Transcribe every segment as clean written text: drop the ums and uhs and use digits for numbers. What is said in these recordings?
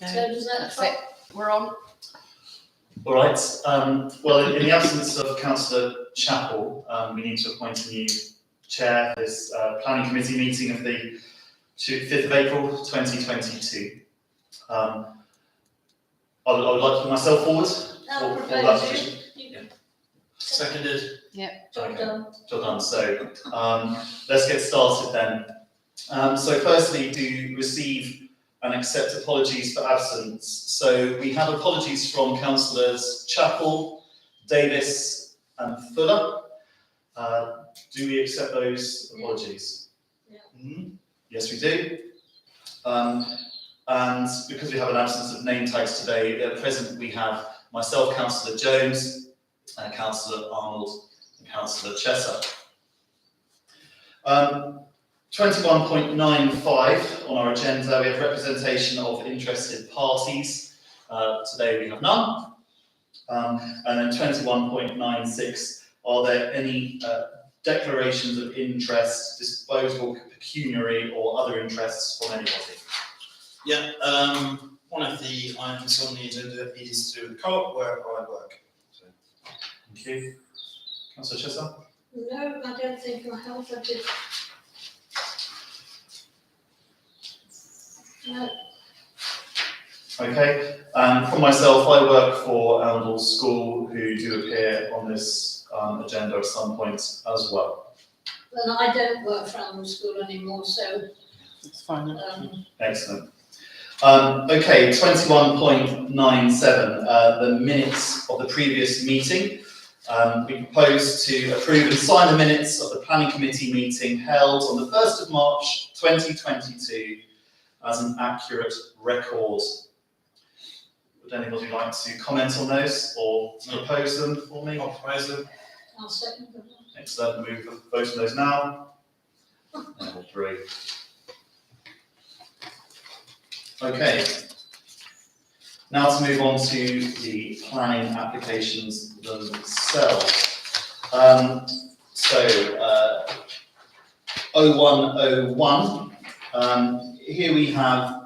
No, So does that that's it. We're on. All right. Well, in the absence of Councillor Chappell, we need to appoint a new chair for this planning committee meeting of the 5th of April 2022. I would like to put myself forward for that position. Seconded. Job Okay. done. Job done. So let's get started then. So firstly, to receive and accept apologies for absence. So we have apologies from Councillors Chappell, Davis and Fuller. Do we accept those apologies? Yeah. Yes, we do. And because we have an absence of name tags today, at present we have myself, Councillor Jones, Councillor Arnold and Councillor Chesser. 21.95 on our agenda, we have representation of interested parties. Today we have none. And then 21.96, are there any declarations of interest, disposable pecuniary or other interests from anybody? Yeah, one of the items on the agenda is to do with the co-op where I work. So. Thank you. Councillor Chesser? No, I don't think I have. I did. No. Okay, for myself, I work for Arundel School, who do appear on this agenda at some point as well. Well, I don't work for Arundel School anymore, so It's fine. Excellent. Okay, 21.97, the minutes of the previous meeting. We propose to approve and sign the minutes of the Planning Committee meeting held on the 1st of March 2022 as an accurate record. Would anybody like to comment on those or propose them for me? I'll propose them. I'll second them. Excellent, we vote on those now. Level 3. Okay. Now to move on to the planning applications themselves. 0101, here we have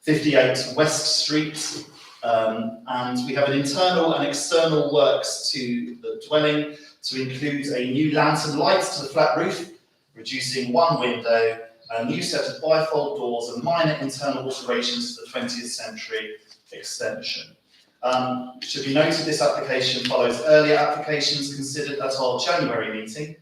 58 West Street, and we have an internal and external works to the dwelling to include a new lantern light to the flat roof, reducing one window, a new set of bifold doors and minor internal alterations to the 20th century extension. It should be noted this application follows earlier applications considered at our January meeting.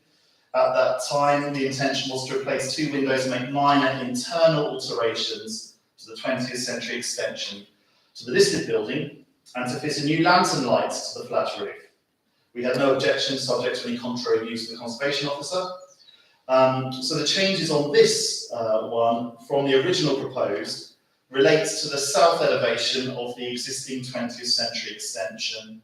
At that time, the intention was to replace two windows and make minor internal alterations to the 20th century extension to the listed building and to fit a new lantern light to the flat roof. We had no objection subject to any contrary views from the Conservation Officer. So the changes on this one from the original proposed relates to the south elevation of the existing 20th century extension,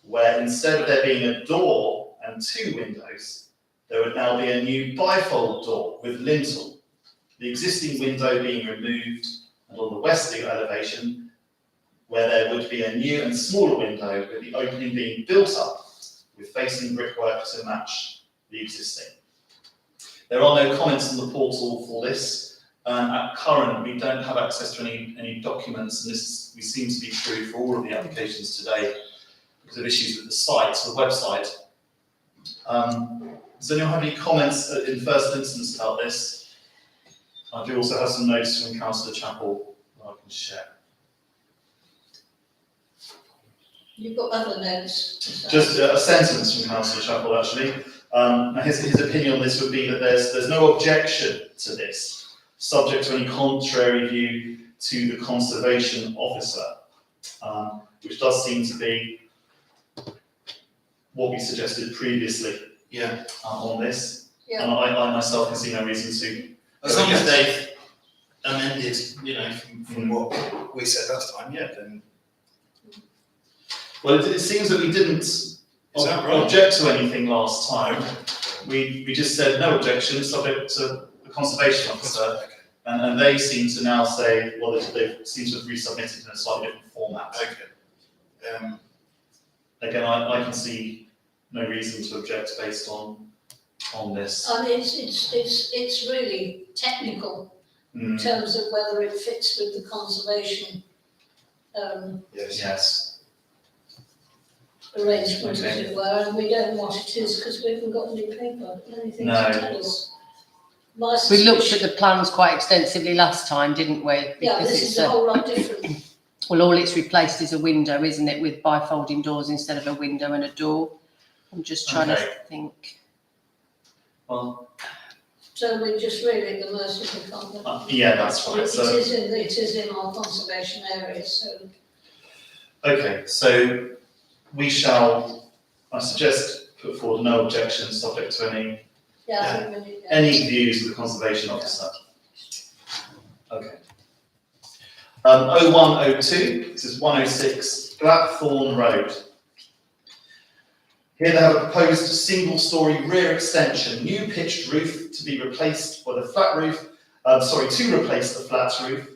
where instead of there being a door and two windows, there would now be a new bifold door with lintel, the existing window being removed, and on the western elevation, where there would be a new and smaller window with the opening being built up with facing brickwork to match the existing. There are no comments on the portal for this. At current, we don't have access to any documents, and this we seem to be true for all of the applications today because of issues with the site, the website. Does anyone have any comments in first instance about this? I do also have some notes from Councillor Chappell that I can share. You've got other notes. Just a sentence from Councillor Chappell, actually. His opinion on this would be that there's no objection to this, subject to any contrary view to the Conservation Officer, which does seem to be what we suggested previously on this. Yeah. And I myself can see no reason to. As long as they've amended, from what we said last time, then. Well, it seems that we didn't object to anything last time. We just said no objection, subject to the Conservation Officer, and they seem to now say, well, they seem to have resubmitted in a slightly different format. Okay. Again, I can see no reason to object based on this. I mean, it's really technical. in terms of whether it fits with the conservation Yes. arrangement, as Okay. it were, and we don't know what it is because we haven't got any paper, anything No. to tell us. My We looked at suspicion- the plans quite extensively last time, didn't we? Yeah, Because this it's is a whole lot different. well, all it's replaced is a window, isn't it, with bifolding doors instead of a window and a door. I'm just trying to Okay. think. Well, So we're just really at the mercy of the company. yeah, that's right. It So, it is in our conservation area, so okay, so we shall, I suggest, put forward no objection, subject to yeah, I think we need that. any views of the conservation officer. Okay. 0102, this is 106 Blackthorn Road. Here they have a proposed single-storey rear extension, new pitched roof to be replaced by the flat roof, to replace the flat roof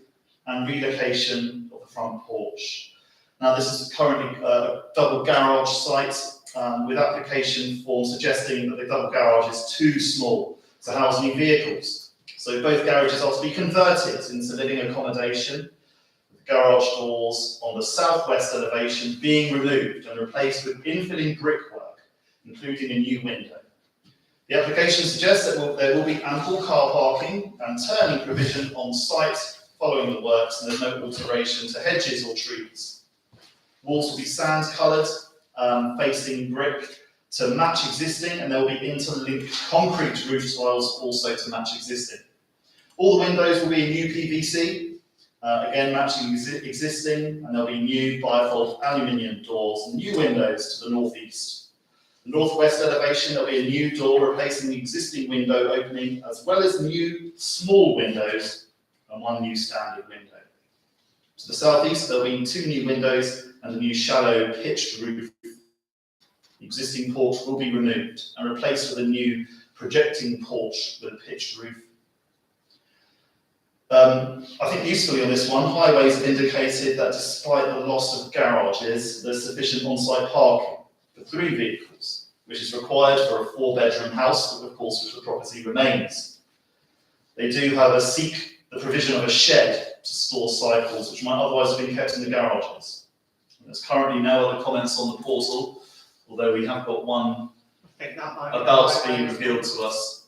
and relocation of the front porch. Now this is currently a double garage site with application form suggesting that the double garage is too small to house new vehicles. So both garages are to be converted into living accommodation, with garage doors on the southwest elevation being removed and replaced with infilling brickwork, including a new window. The application suggests that there will be ample car parking and turning provision on site following the works, and there's no alteration to hedges or trees. Walls will be sand coloured, facing brick to match existing, and there will be interlinked concrete roof tiles also to match existing. All the windows will be in new PVC, again matching existing, and there'll be new bifold aluminium doors and new windows to the northeast. The northwest elevation, there'll be a new door replacing the existing window opening, as well as new small windows and one new standard window. To the southeast, there'll be 2 new windows and a new shallow pitched roof. The existing porch will be removed and replaced with a new projecting porch with a pitched roof. I think usefully on this one, Highways have indicated that despite the loss of garages, there's sufficient on-site parking for 3 vehicles, which is required for a 4-bedroom house, of course, which the property remains. They do, however, seek the provision of a shed to store cycles, which might otherwise have been kept in the garages. And there's currently no other comments on the portal, although we have got one I think that might about to be revealed to us.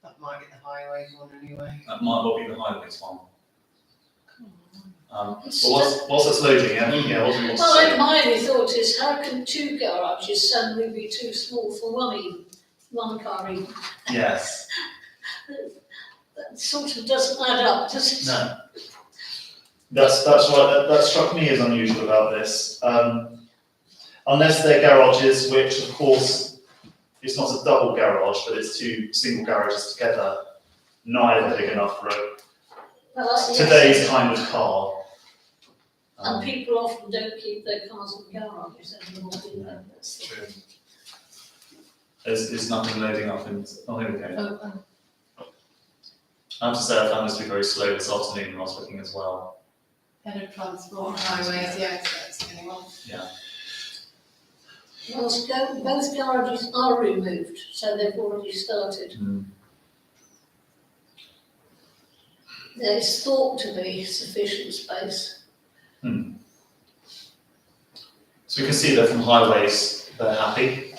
That might be the highways one anyway. That might well be the Highways one. But It's whilst that's loading, what do we want to well, say? my only thought is, how can 2 garages suddenly be too small for one car even? Yes. That sort of doesn't add up, does it? No. That's right. That struck me as unusual about this. Unless they're garages, which of course it's not a double garage, but it's 2 single garages together, neither big enough for Yes. today's kind of car. And people often don't keep their cars in garages anymore, do they? That's the True. There's nothing loading up and oh, here we go. I have to say I found this to be very slow this afternoon when I was looking as well. Head of Transport Highways, yes, that's the only one. Both garages are removed, so they've already started. There's thought to be sufficient space. So we can see that from Highways, they're happy,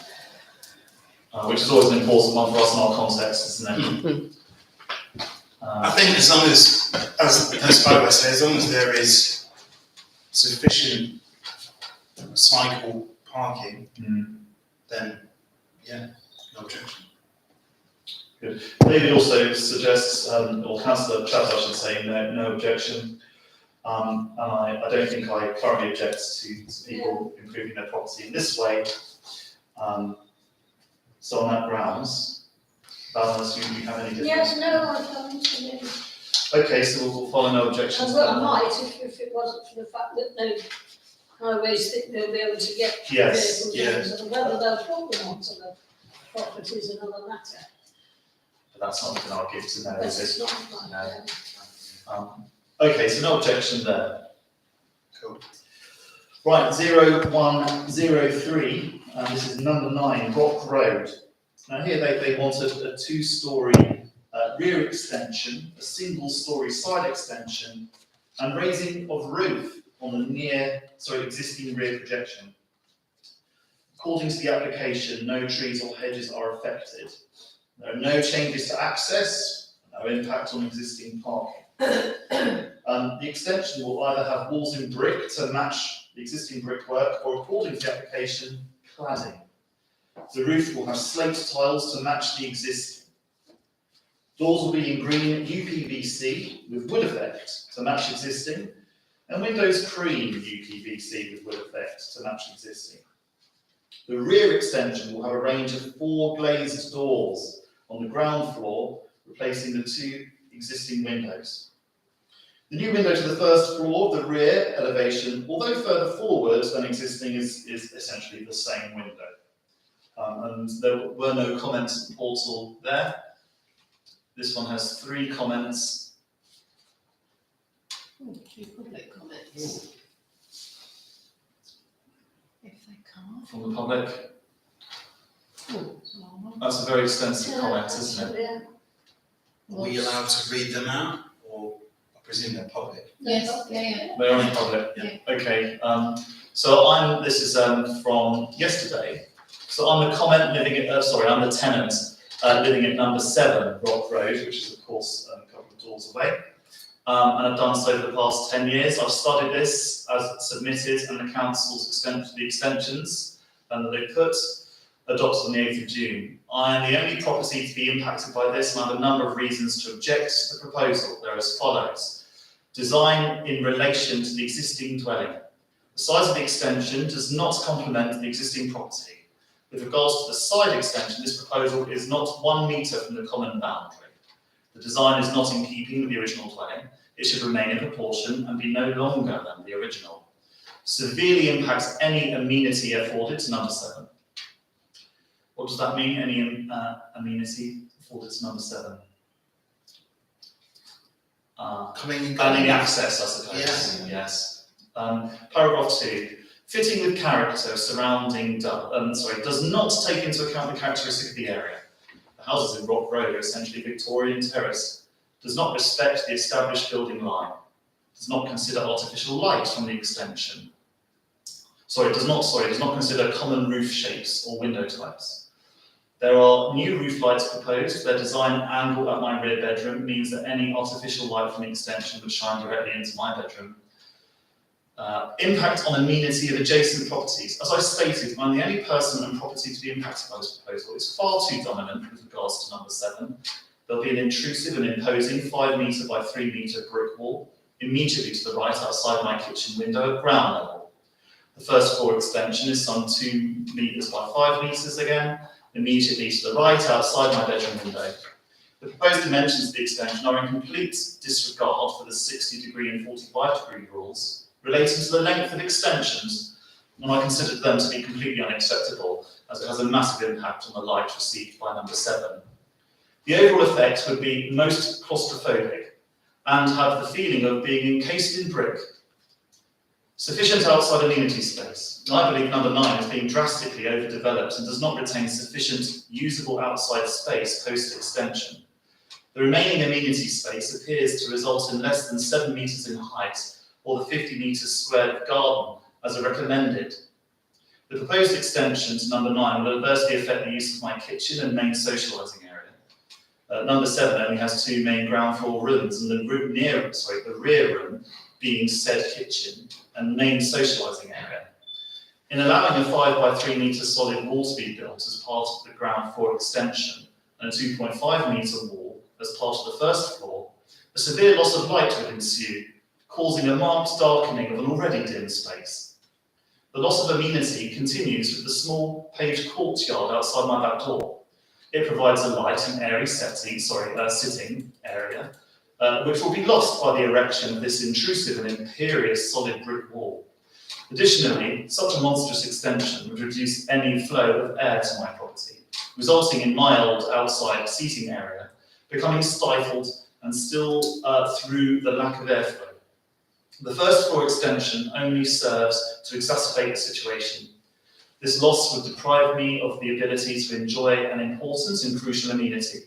which is always an important one for us in our context, isn't it? I think as long as Highway say, as long as there is sufficient cycle parking, then yeah, no objection. David also suggests, or Councillor Chappell, I should say, no objection. And I don't think I currently object to people improving their property in this way. So on that grounds, Val, do you have any different? Yes, no, I don't. Yeah. Okay, so we'll follow no objections. I would might if it wasn't for the fact that no highways think they'll be able to get Yes, vehicles in, and whether they'll put them onto the property is another matter. But that's not within our gift to know, But is it's it? not like, No. Okay, so no objection there. Cool. Right, 0103, this is number 9, Rock Road. Now here they wanted a 2-storey rear extension, a single-storey side extension, and raising of roof on the existing rear projection. According to the application, no trees or hedges are affected. There are no changes to access, no impact on existing parking. The extension will either have walls in brick to match the existing brickwork, or according to the application, cladding. The roof will have slate tiles to match the existing. Doors will be in green UPVC with wood effect to match existing, and windows cream UPVC with wood effect to match existing. The rear extension will have a range of 4 glazed doors on the ground floor, replacing the 2 existing windows. The new window to the first floor of the rear elevation, although further forward than existing, is essentially the same window. And there were no comments in the portal there. This one has 3 comments. Oh, 2 public comments. If they come off. From the public. Oh, it's a long one. That's a very extensive comment, isn't it? Yeah. Are we allowed to read them out, or I presume they're public? Yes, yeah. They're only public. Yeah. Okay. This is from yesterday. So I'm the comment living at, I'm the tenant living at number 7 Rock Road, which is of course a couple of doors away. And I've done so for the past 10 years. I've studied this as submitted, and the council's extensions that they put adopted on the 8th of June. I am the only property to be impacted by this, and I have a number of reasons to object to the proposal. They're as follows. Design in relation to the existing dwelling. The size of the extension does not complement the existing property. With regards to the side extension, this proposal is not 1 metre from the common boundary. The design is not in keeping with the original dwelling. It should remain in proportion and be no longer than the original. Severely impacts any amenity afforded to number 7. What does that mean, any amenity afforded to number 7? Banning access, I suppose. Yes. Paragraph 2. Fitting with character surrounding, does not take into account the characteristic of the area. The houses in Rock Road are essentially Victorian terrace. Does not respect the established building line. Does not consider artificial light from the extension. Does not consider common roof shapes or window types. There are new roof lights proposed. Their design angle at my rear bedroom means that any artificial light from the extension would shine directly into my bedroom. Impact on amenity of adjacent properties. As I stated, I'm the only person and property to be impacted by this proposal. It's far too dominant with regards to number 7. There'll be an intrusive and imposing 5 metre by 3 metre brick wall immediately to the right outside my kitchen window at ground level. The first floor extension is some 2 metres by 5 metres again, immediately to the right outside my bedroom window. The proposed dimensions of the extension are in complete disregard for the 60-degree and 45-degree rules relating to the length of extensions, and I consider them to be completely unacceptable, as it has a massive impact on the light received by number 7. The overall effect would be most claustrophobic and have the feeling of being encased in brick. Sufficient outside amenity space. I believe number 9 is being drastically overdeveloped and does not retain sufficient usable outside space post-extension. The remaining amenity space appears to result in less than 7 metres in height, or the 50 metres squared of garden as recommended. The proposed extension to number 9 will adversely affect the use of my kitchen and main socialising area. Number 7 only has 2 main ground floor rooms, and the rear room being said kitchen and main socialising area. In allowing a 5 by 3 metre solid wall to be built as part of the ground floor extension and a 2.5 metre wall as part of the first floor, a severe loss of light would ensue, causing a marked darkening of an already dim space. The loss of amenity continues with the small paved courtyard outside my back door. It provides a light and airy sitting area, which will be lost by the erection of this intrusive and imperious solid brick wall. Additionally, such a monstrous extension would reduce any flow of air to my property, resulting in mild outside seating area, becoming stifled and still through the lack of airflow. The first floor extension only serves to exacerbate the situation. This loss would deprive me of the ability to enjoy an important and crucial amenity.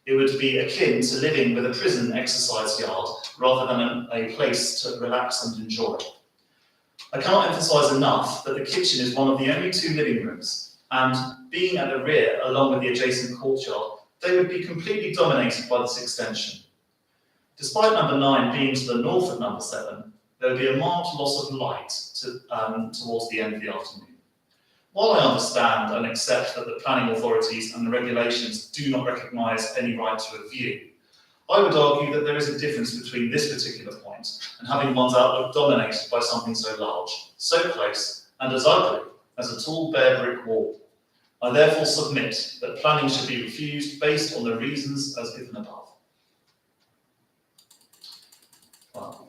It would be akin to living with a prison exercise yard rather than a place to relax and enjoy. I cannot emphasise enough that the kitchen is one of the only 2 living rooms, and being at the rear along with the adjacent courtyard, they would be completely dominated by this extension. Despite number 9 being to the north of number 7, there would be a marked loss of light towards the end of the afternoon. While I understand and accept that the planning authorities and the regulations do not recognise any right to a view, I would argue that there is a difference between this particular point and having one's outlook dominated by something so large, so close, and as ugly as a tall bare brick wall. I therefore submit that planning should be refused based on the reasons as given above. Well,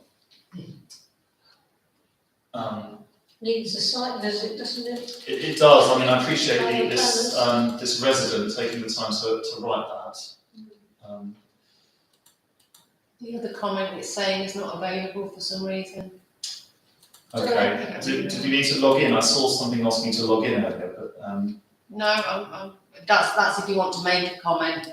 Needs a site visit, doesn't it? it does. I mean, I appreciate this resident taking the time to write that. The other comment it's saying is not available for some reason. Okay. Did you need to log in? I saw something asking to log in earlier, but No, that's if you want to make a comment.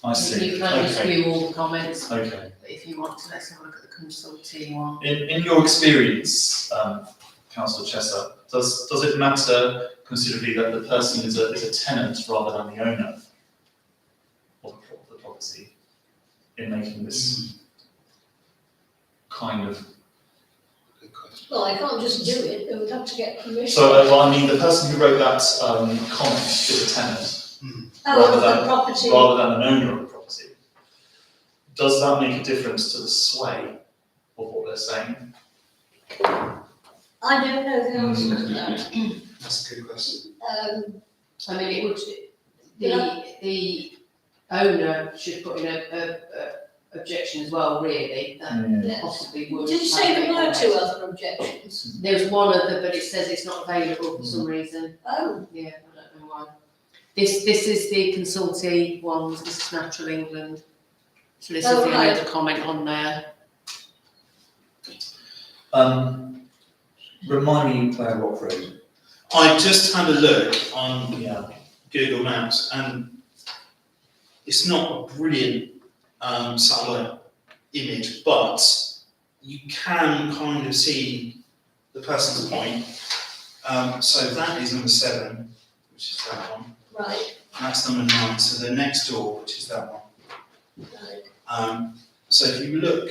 I see. You can just Okay. view all the comments. Okay. But if you want to, let's have a look at the consulting one. In your experience, Councillor Chesser, does it matter considerably that the person is a tenant rather than the owner of the property in making this kind of? Well, I can't just do it, they would have to get permission. So, well, I mean, the person who wrote that comment is a tenant Oh, the property. rather than an owner of the property. Does that make a difference to the sway of what they're saying? I don't know the answer to that. That's a good question. I mean, it would, the owner should put in a objection as well, really, that Yes. possibly would. Did you say there were 2 other objections? There's one other, but it says it's not available for some reason. Oh, Yeah, I don't know why. This is the consulting ones, this is Natural England. So this is Oh, the right. other comment on there. Remind me where Rock Road. I just had a look on Yeah. Google Maps, and it's not a brilliant satellite image, but you can kind of see the person's point. So that is number 7, which is that one. right, That's number 9. So the next door, which is that one. right. So if you look,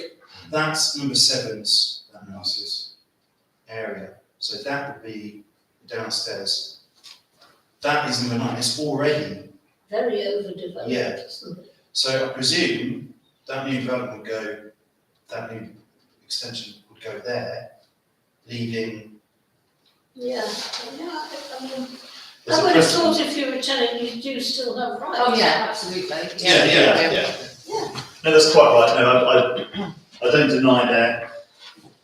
that's number 7's, that house's area. So that would be downstairs. That is number 9. It's already. Very overdeveloped, Yeah. isn't it? So I presume that new development would go, that new extension would go there, leaving. Yeah, yeah, I mean, There's I a would have precedent. thought if you were tenant, you do still have rights. Oh, yeah, absolutely. Yeah. No, that's quite right. No, I don't deny their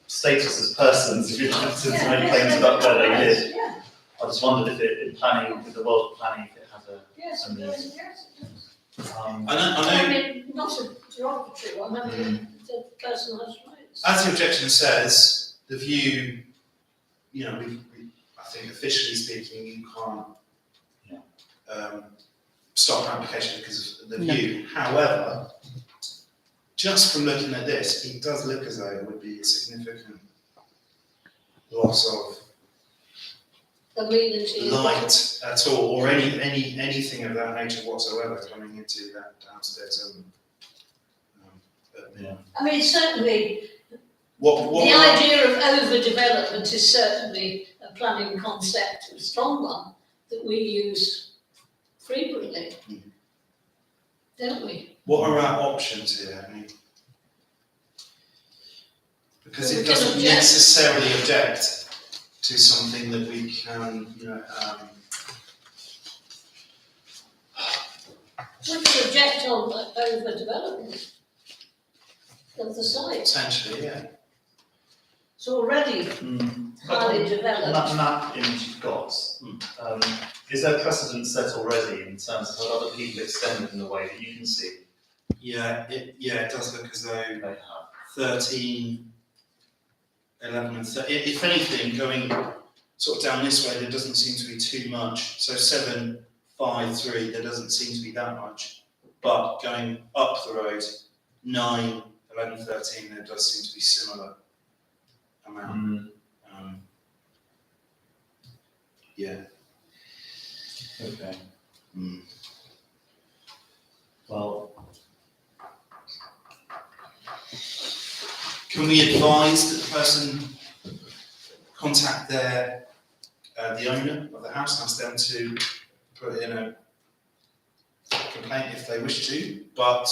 status as persons, if you like, to make claims about where they live. Yeah, I just wondered if it, in planning, with the world of planning, if it had yes, And it does, yes, it does. a, I know, I mean, not a derogatory one, I mean, the person has rights. as the objection says, the view, we, I think officially speaking, you can't stop an application because of the view. However, just from looking at this, it does look as though it would be a significant loss of Amenity. light at all, or anything of that nature whatsoever coming into that downstairs element. But yeah. I mean, certainly, what the idea of overdevelopment is certainly a planning concept, a strong one, that we use frequently, don't we? what are our options here? I mean, because Well, it we can doesn't object. necessarily object to something that we can, We can object on overdevelopment of the site. potentially, yeah. It's already highly On developed. that map image you've got, is there precedent set already in terms of how other people extended in the way that you can see Yeah, it does look as though they have? 13, 11 and 30, if anything, going sort of down this way, there doesn't seem to be too much. So 7, 5, 3, there doesn't seem to be that much. but going up the road, 9, 11, 13, there does seem to be similar amount. Yeah. Okay, Mm. well, Can we advise that the person contact the owner of the house, ask them to put in a complaint if they wish to? But,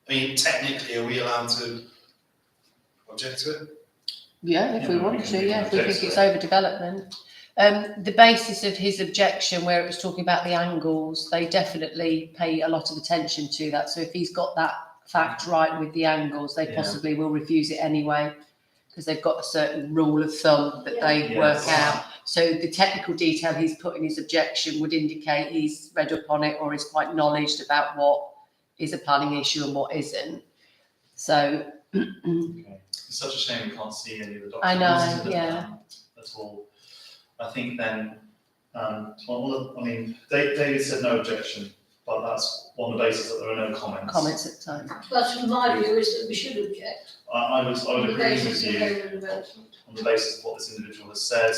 I mean, technically, are we allowed to object to it? Yeah, if we Yeah, we want can- to, we yeah, can if we object think to it's overdevelopment. The basis of his objection, where it was talking about the angles, they definitely pay a lot of attention to that. So if he's got that fact right with the angles, they Yeah. possibly will refuse it anyway, because they've got a certain rule of thumb that they work Yes. out. So the technical detail he's put in his objection would indicate he's read up on it or is quite knowledgeable about what is a planning issue and what isn't. So okay. It's such a shame we can't see any of the I documents. know, yeah. At all. I think then, David said no objection, but that's on the basis that there are no comments. comments at the time. But my view is that we should object. I would on the agree basis with of you overdevelopment. on the basis of what this individual has said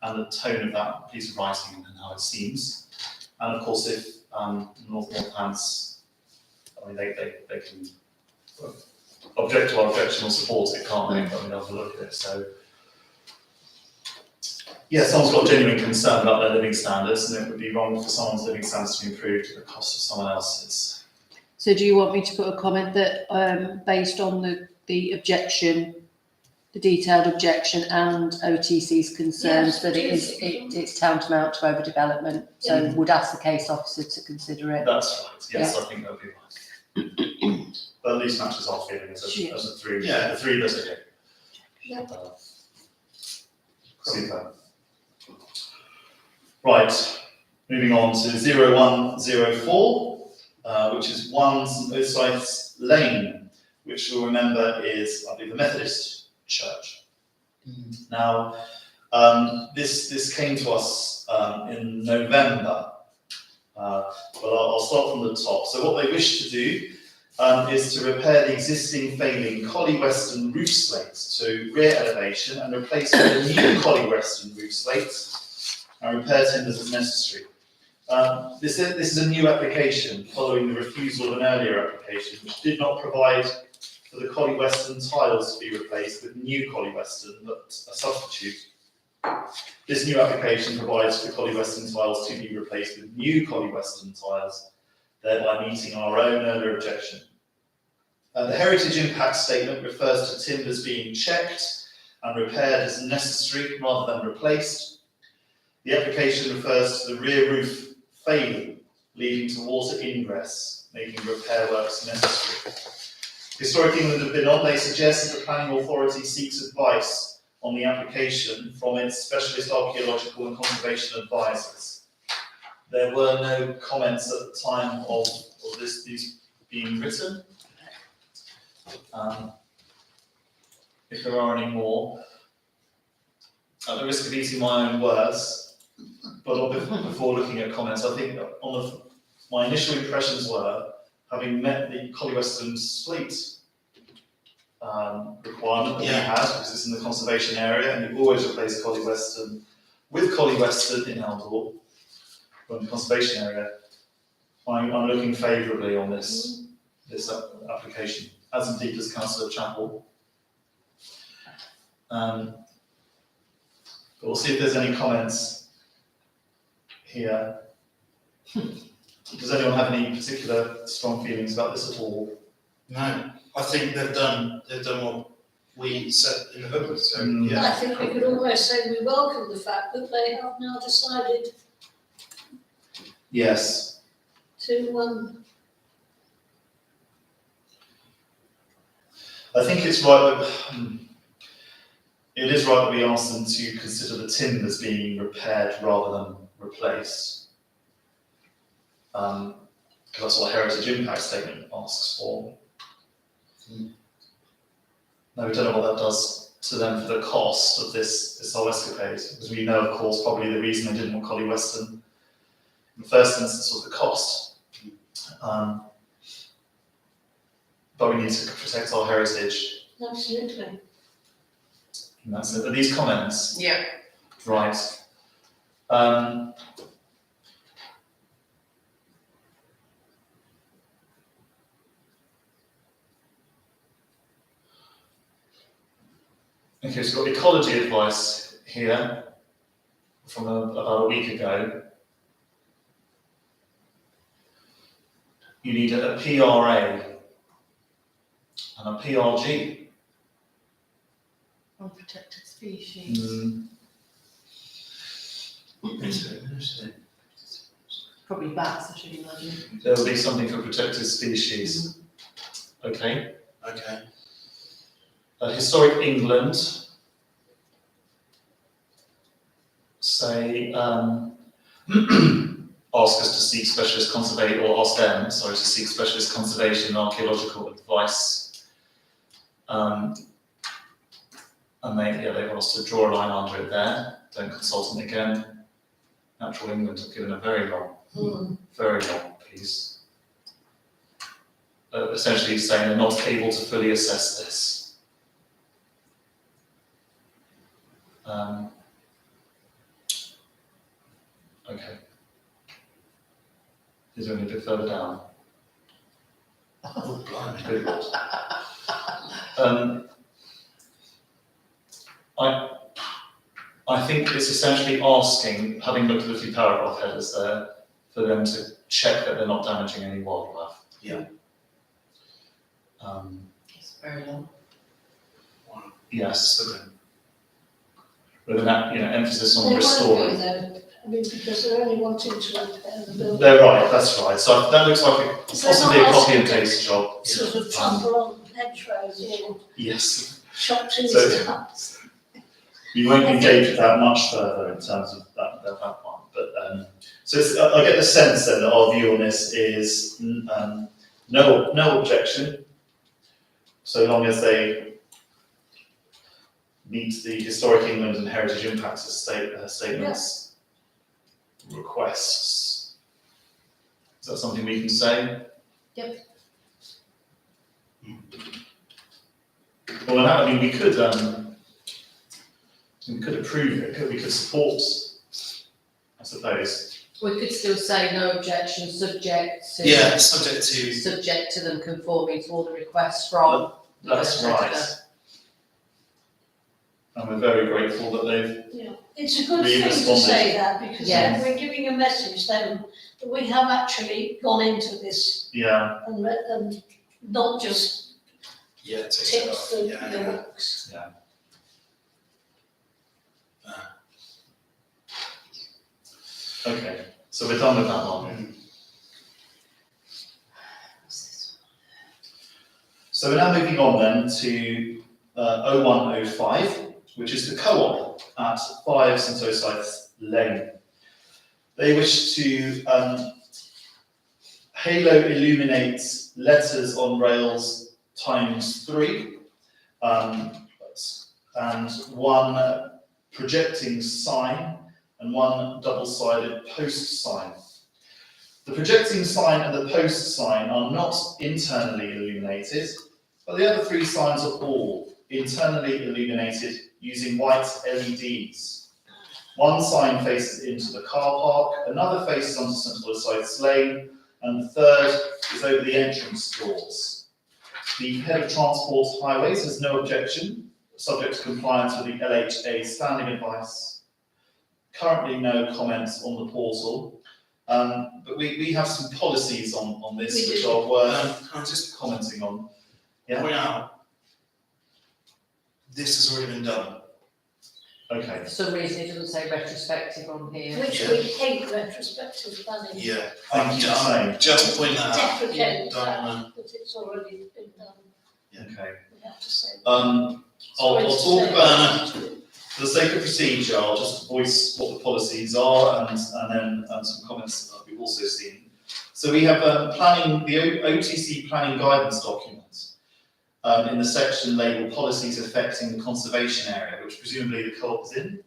and the tone of that piece of writing and how it seems. And of course, if Northants, I mean, they can object to our objection or support it, can't they? I mean, have a look at it. So, yeah, someone's got genuine concern about their living standards, and it would be wrong for someone's living standards to be improved at the cost of someone else's. So do you want me to put a comment that, based on the objection, the detailed objection and OTC's concerns, Yes, that it's tantamount to overdevelopment? So Yeah. would ask the case officer to consider it. That's right. Yes, I think that would be right. But at least matches our feeling as Yeah. a three. Yeah. The three of us are here. Yeah. Super. Right, moving on to 0104, which is 1 St Osiris Lane, which you'll remember is, I believe, the Methodist Church. Now, this came to us in November. But I'll start from the top. So what they wish to do is to repair the existing failing Collie Weston roof slate to rear elevation and replace it with a new Collie Weston roof slate and repair timbers as necessary. This is a new application following the refusal of an earlier application which did not provide for the Collie Weston tiles to be replaced with new Collie Weston, but a substitute. This new application provides for Collie Weston tiles to be replaced with new Collie Weston tiles, thereby meeting our own earlier objection. The Heritage Impact Statement refers to timbers being checked and repaired as necessary rather than replaced. The application refers to the rear roof failing, leading to water ingress, making repair works necessary. Historic England have been on, they suggest that the planning authority seeks advice on the application from its specialist archaeological and conservation advisors. There were no comments at the time of these being written. If there are any more, at the risk of eating my own words, but before looking at comments, I think my initial impressions were, having met the Collie Weston slate requirement that we had, because it's in the conservation area, and you always replace Collie Weston with Collie Weston in Eldor, from the conservation area. I'm looking favourably on this application, as indeed does Councillor Chappell. But we'll see if there's any comments here. Does anyone have any particular strong feelings about this at all? No, I think they've done what we said in the booklet, so, yeah. I think we could almost say we welcome the fact that they have now decided Yes. to, I think it's right that it is right that we ask them to consider the timbers being repaired rather than replaced. Because that's what a Heritage Impact Statement asks for. Now, we don't know what that does to them for the cost of this whole escapade, because we know, of course, probably the reason they didn't want Collie Weston in the first instance was the cost. But we need to protect our heritage, Absolutely. and that's it. But these comments, Yeah. right? Okay, so we've got ecology advice here from about a week ago. You need a PRA and a PRG. Unprotected species. Probably bats, I should imagine. There will be something for protected species. Okay. Okay. Historic England, say, ask us to seek specialist conservation, or ask them, sorry, to seek specialist conservation and archaeological advice. And they want us to draw a line under it there. Don't consult them again. Natural England have given a very long piece. Essentially saying they're not able to fully assess this. Okay. Is there any bit further down? Oh, blimey. Good. I think it's essentially asking, having looked at a few paragraph headers there, for them to check that they're not damaging any wildlife. Yeah. It's very long. Yes, Okay. with an emphasis on They won't be restoring. though, I mean, because they're only wanting to repair the building. They're right, that's right. So that looks like So possibly a they're not copy and asking paste job. Sort of trample on hedgerows or Yes. chop trees So- down. We won't engage with that much further in terms of that one. But so I get the sense then that our view on this is no objection, so long as they meet the Historic England and Heritage Impact Statements requests. Is that something we can say? Yep. Well, we could approve it. We could support, I suppose. We could still say no objection, subject to. Yeah, subject to. Subject to them conforming to all the requests from. That's right. And we're very grateful that they've. Yeah, it's a good Really thing to responded. say that, because Yes. then we're giving a message then that we have actually gone into this Yeah, and not just Yeah, take it ticked off. the Yeah. box. okay. So we're done with that one. So we're now moving on then to 0105, which is the co-op at 5 St Osyth's Lane. They wish to halo illuminate letters on rails ×3, and one projecting sign and one double-sided post sign. The projecting sign and the post sign are not internally illuminated, but the other three signs are all internally illuminated using white LEDs. One sign faces into the car park, another faces onto St Osyth's Lane, and the third is over the entrance doors. The Head of Transport Highways has no objection, subject to compliance with the LHA standing advice. Currently no comments on the portal, but we have some policies on this We which do. are worth Can I just commenting on. Yeah. point out, this has already been done. Okay, For some reason, it doesn't say retrospective on here. Which we hate retrospective planning. Yeah. thank you for saying. Just point that out. Deprecate Don't that, wanna- that it's already been done, Okay. we have to say. I'll Sorry to talk say about, that. for the sake of procedure, I'll just voice what the policies are and then some comments that we've also seen. So we have planning, the OTC planning guidance document in the section labelled policies affecting the conservation area, which presumably the co-op is in.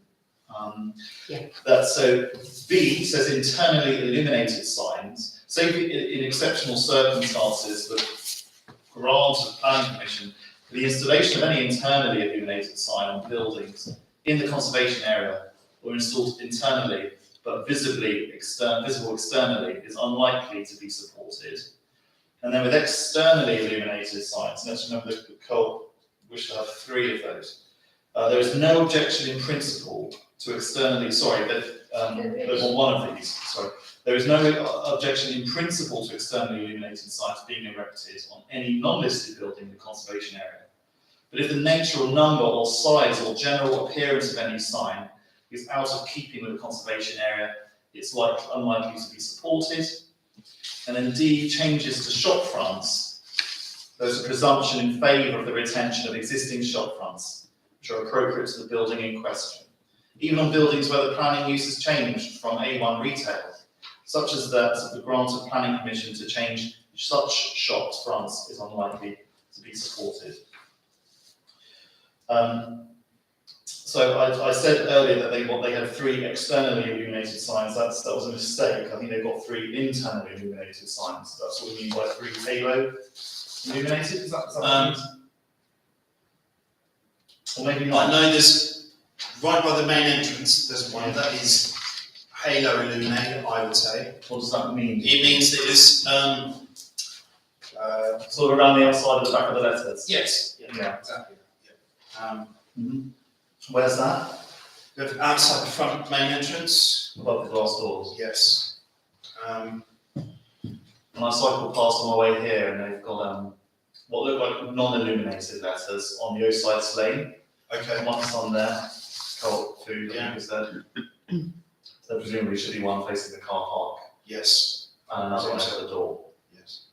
So B says internally illuminated signs. So in exceptional circumstances, the grant of planning permission for the installation of any internally illuminated sign on buildings in the conservation area or installed internally but visible externally is unlikely to be supported. And then with externally illuminated signs, let's remember that the co-op wish to have 3 of those. There is no objection in principle to externally, one of these, sorry. There is no objection in principle to externally illuminated signs being erected on any non-listed building in the conservation area. But if the nature or number or size or general appearance of any sign is out of keeping with the conservation area, it's unlikely to be supported. And then D changes to shop fronts. There's a presumption in favour of the retention of existing shop fronts, which are appropriate to the building in question, even on buildings where the planning use has changed from A1 retail, such as that the grant of planning permission to change such shops fronts is unlikely to be supported. So I said earlier that they had 3 externally illuminated signs. That was a mistake. I think they've got 3 internally illuminated signs. That's what we mean by 3 halo illuminated. Is that what it means? Or maybe not. I know there's, right by the main entrance, there's one that is halo illuminated, I would say. What does that mean? It means that it's, Sort of around the outside of the back of the letters. yes, Yeah. exactly. Yeah. Where's that? Outside the front main entrance, Above the glass doors. yes. And I cycled past on my way here, and they've got what look like non-illuminated letters on the Osites Lane. Okay. One's on there, cold food, I Yeah. think is there. There presumably should be one facing the car park, Yes. and another one at the door. Yes.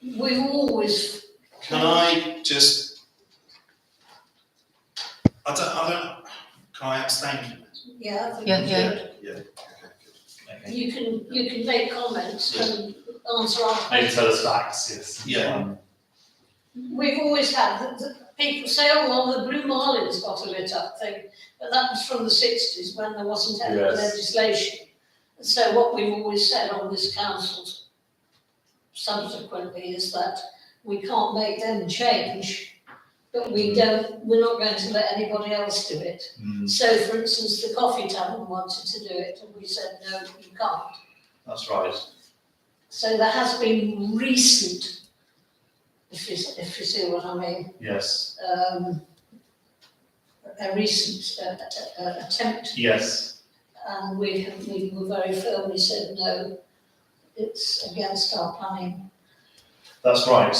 We've always, Can I just? I don't. Can I abstain from it? yeah, I think Yeah, we yeah. should. Yeah. Okay. Okay. You can make comments and answer our Maybe questions. tell us facts, yes. Yeah. We've always had, the people say, oh, well, the Blue Marlin's got a lit up thing, but that was from the 60s when there wasn't any Yes. legislation. And so what we've always said on this council subsequently is that we can't make them change, but we're not going to let anybody else do it. So, for instance, the Coffee Tavern wanted to do it, and we said, no, you can't. That's right. So there has been recent, if you see what I mean, Yes. a recent attempt, Yes. and we were very firmly said, no, it's against our planning. That's right.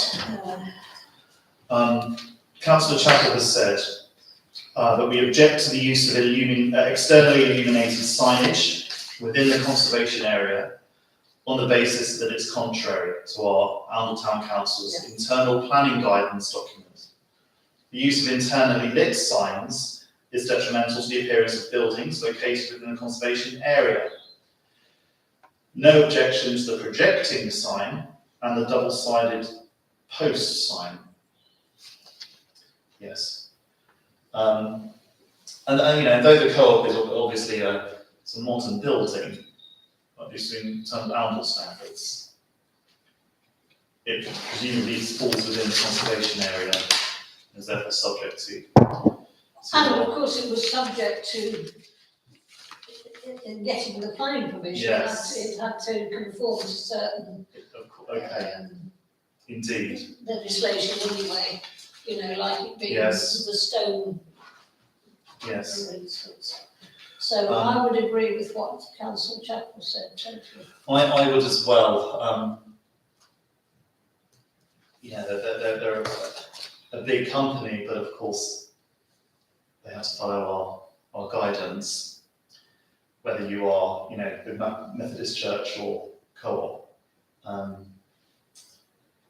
Councillor Chappell has said that we object to the use of externally illuminated signage within the conservation area on the basis that it's contrary to our Oundle Town Council's internal planning guidance document. The use of internally lit signs is detrimental to the appearance of buildings located within the conservation area. No objection to the projecting sign and the double-sided post sign. Yes. And though the co-op is obviously it's a modern building, at least in terms of Oundle standards, it presumably falls within the conservation area and is therefore subject to. And of course, it was subject to, in getting the planning permission, Yes. it had to conform to certain Okay, indeed. legislation anyway, like it being Yes. the stone, Yes. for instance. So I would agree with what Councillor Chappell said, totally. I would as well. They're a big company, but of course they have to follow our guidance, whether you are, the Methodist Church or co-op.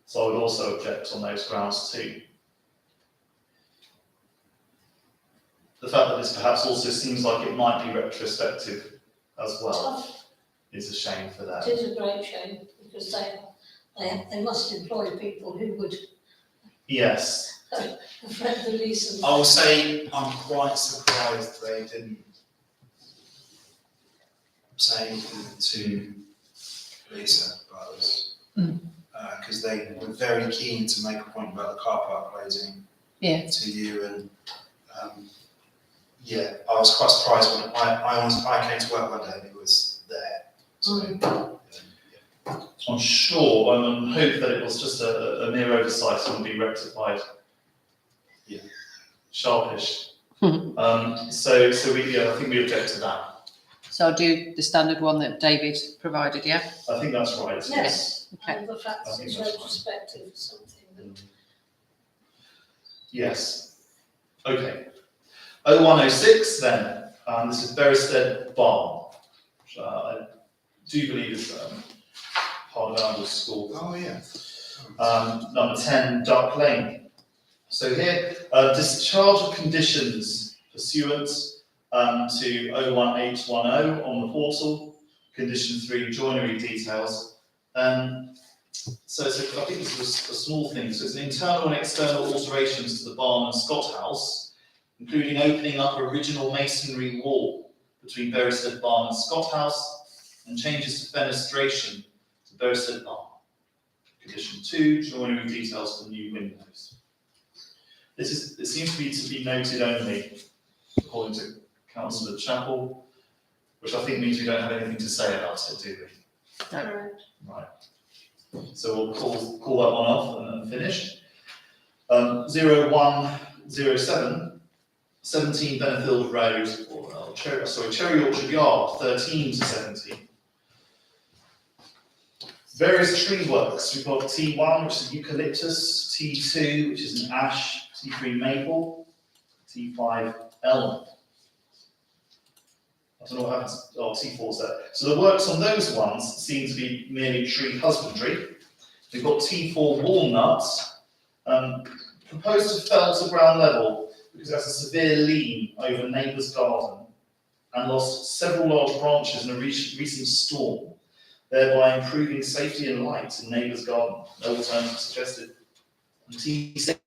So I would also object on those grounds too. The fact that this perhaps also seems like it might be retrospective as well is a shame for that. It is a great shame, because they must employ people who would Yes, I've read the lease and I will say I'm quite surprised they didn't say anything to Lisa Brothers. Mm. Because they were very keen to make a point about the car park closing Yeah. to you, and yeah, I was quite surprised when I came to work one day and it was there. So, I'm sure, I'm hope that it was just a mere oversight and will be rectified. Yeah. Sharpish. Hmm. So we, I think we object to that. So I'll do the standard one that David provided, yeah? I think that's right, yes, Okay. and the fact I that think it's that's fine. retrospective or something. But Yes. Okay. 0106 then, this is Berestead Barn, which I do believe is part of Arundel School. oh yeah. Number 10, Duck Lane. So here, discharge of conditions pursuant to 01810 on the portal. Condition 3, joinery details. So I think this was a small thing. So it's an internal and external alterations to the barn and Scott House, including opening up original masonry wall between Berestead Barn and Scott House, and changes to fenestration to Berestead Barn. Condition 2, joinery details for new windows. It seems to be noted only, according to Councillor Chapel, which I think means we don't have anything to say about it, do we? correct. Right. So we'll call that one off and finish. 0107, 17 Benfield Road, or Cherry Orchard Yard, 13 to 17. Various tree works. We've got T1, which is eucalyptus, T2, which is an ash, T3 maple, T5 elm. I don't know what happens. Oh, T4's there. So the works on those ones seem to be merely tree husbandry. We've got T4 walnuts, proposed to fell to ground level because it has a severe lean over neighbour's garden and lost several large branches in a recent storm, thereby improving safety and light in neighbour's garden. No alternative suggested. And T6